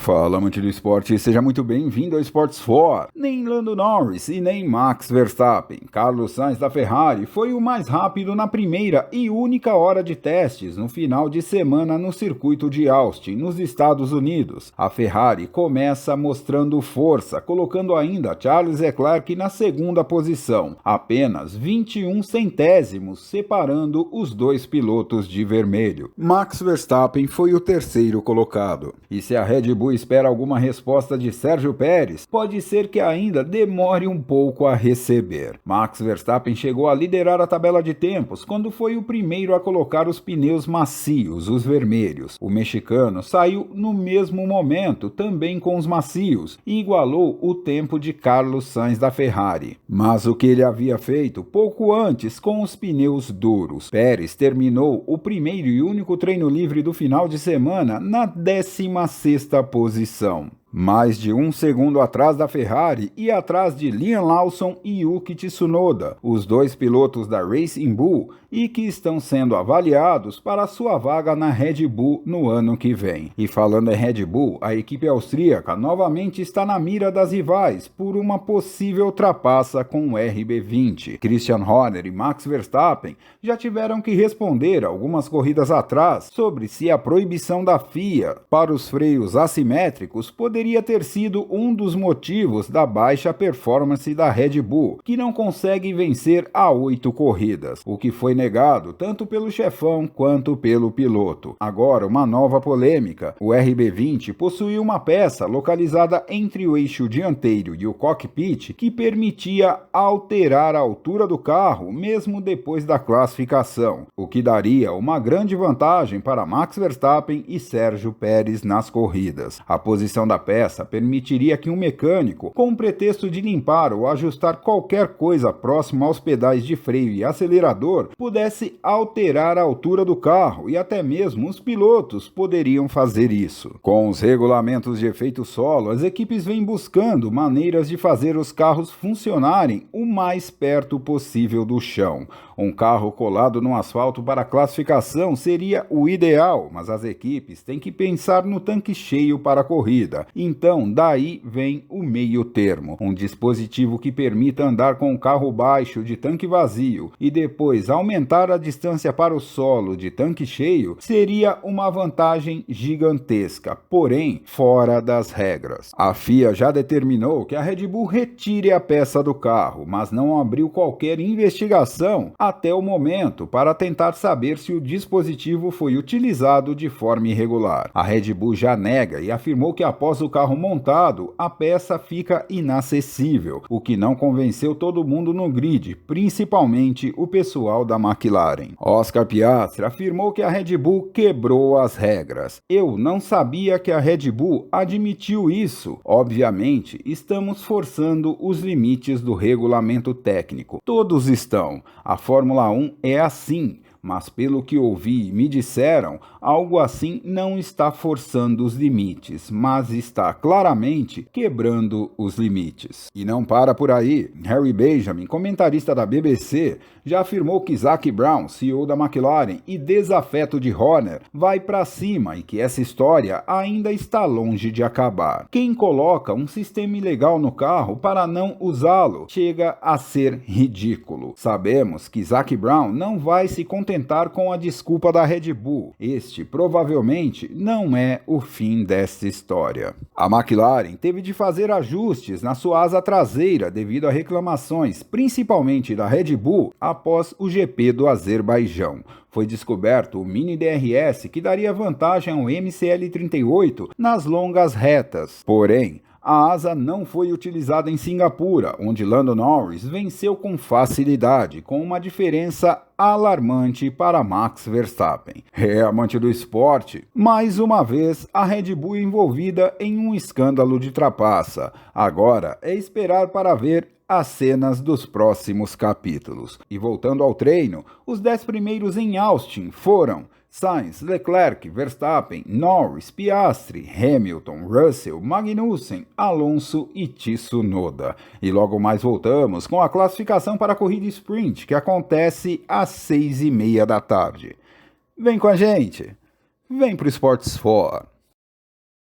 Fala, amante do esporte, seja muito bem-vindo ao Sports 4. Nem Lando Norris e nem Max Verstappen. Carlos Sainz da Ferrari foi o mais rápido na primeira e única hora de testes no final de semana no circuito de Austin, nos Estados Unidos. A Ferrari começa mostrando força, colocando ainda Charles Leclerc na segunda posição, apenas 21 centésimos separando os dois pilotos de vermelho. Max Verstappen foi o terceiro colocado. E se a Red Bull espera alguma resposta de Sérgio Pérez, pode ser que ainda demore um pouco a receber. Max Verstappen chegou a liderar a tabela de tempos quando foi o primeiro a colocar os pneus macios, os vermelhos. O mexicano saiu no mesmo momento, também com os macios, e igualou o tempo de Carlos Sainz da Ferrari. Mas o que ele havia feito pouco antes com os pneus duros. Pérez terminou o primeiro e único treino livre do final de semana na 16ª posição. Mais de um segundo atrás da Ferrari e atrás de Liam Lawson e Yuki Tsunoda, os dois pilotos da Racing Bull e que estão sendo avaliados para sua vaga na Red Bull no ano que vem. E falando em Red Bull, a equipe austríaca novamente está na mira das rivais por uma possível ultrapassa com o RB20. Christian Horner e Max Verstappen já tiveram que responder algumas corridas atrás sobre se a proibição da FIA para os freios assimétricos poderia ter sido um dos motivos da baixa performance da Red Bull, que não consegue vencer a 8 corridas, o que foi negado tanto pelo chefão quanto pelo piloto. Agora, uma nova polêmica. O RB20 possui uma peça localizada entre o eixo dianteiro e o cockpit que permitia alterar a altura do carro mesmo depois da classificação, o que daria uma grande vantagem para Max Verstappen e Sérgio Pérez nas corridas. A posição da peça permitiria que um mecânico, com o pretexto de limpar ou ajustar qualquer coisa próxima aos pedais de freio e acelerador, pudesse alterar a altura do carro e até mesmo os pilotos poderiam fazer isso. Com os regulamentos de efeito solo, as equipes vêm buscando maneiras de fazer os carros funcionarem o mais perto possível do chão. Um carro colado no asfalto para classificação seria o ideal, mas as equipes têm que pensar no tanque cheio para a corrida. Então, daí vem o meio termo, um dispositivo que permita andar com o carro baixo de tanque vazio e depois aumentar a distância para o solo de tanque cheio seria uma vantagem gigantesca, porém fora das regras. A FIA já determinou que a Red Bull retire a peça do carro, mas não abriu qualquer investigação até o momento para tentar saber se o dispositivo foi utilizado de forma irregular. A Red Bull já nega e afirmou que após o carro montado, a peça fica inacessível, o que não convenceu todo mundo no grid, principalmente o pessoal da McLaren. Oscar Piastri afirmou que a Red Bull quebrou as regras. Eu não sabia que a Red Bull admitiu isso. Obviamente, estamos forçando os limites do regulamento técnico. Todos estão. A Fórmula 1 é assim. Mas pelo que ouvi e me disseram, algo assim não está forçando os limites, mas está claramente quebrando os limites. E não para por aí. Harry Benjamin, comentarista da BBC, já afirmou que Zac Brown, CEO da McLaren e desafeto de Horner, vai para cima e que essa história ainda está longe de acabar. Quem coloca um sistema ilegal no carro para não usá-lo chega a ser ridículo. Sabemos que Zac Brown não vai se contentar com a desculpa da Red Bull. Este provavelmente não é o fim desta história. A McLaren teve de fazer ajustes na sua asa traseira devido a reclamações, principalmente da Red Bull, após o GP do Azerbaijão. Foi descoberto o Mini DRS que daria vantagem ao MCL38 nas longas retas. Porém, a asa não foi utilizada em Singapura, onde Lando Norris venceu com facilidade, com uma diferença alarmante para Max Verstappen. Amante do esporte, mais uma vez a Red Bull envolvida em um escândalo de trapaça. Agora é esperar para ver as cenas dos próximos capítulos. E voltando ao treino, os 10 primeiros em Austin foram Sainz, Leclerc, Verstappen, Norris, Piastri, Hamilton, Russell, Magnussen, Alonso e Tsunoda. E logo mais voltamos com a classificação para a corrida sprint, que acontece às 6:30 da tarde. Vem com a gente! Vem pro Sports 4!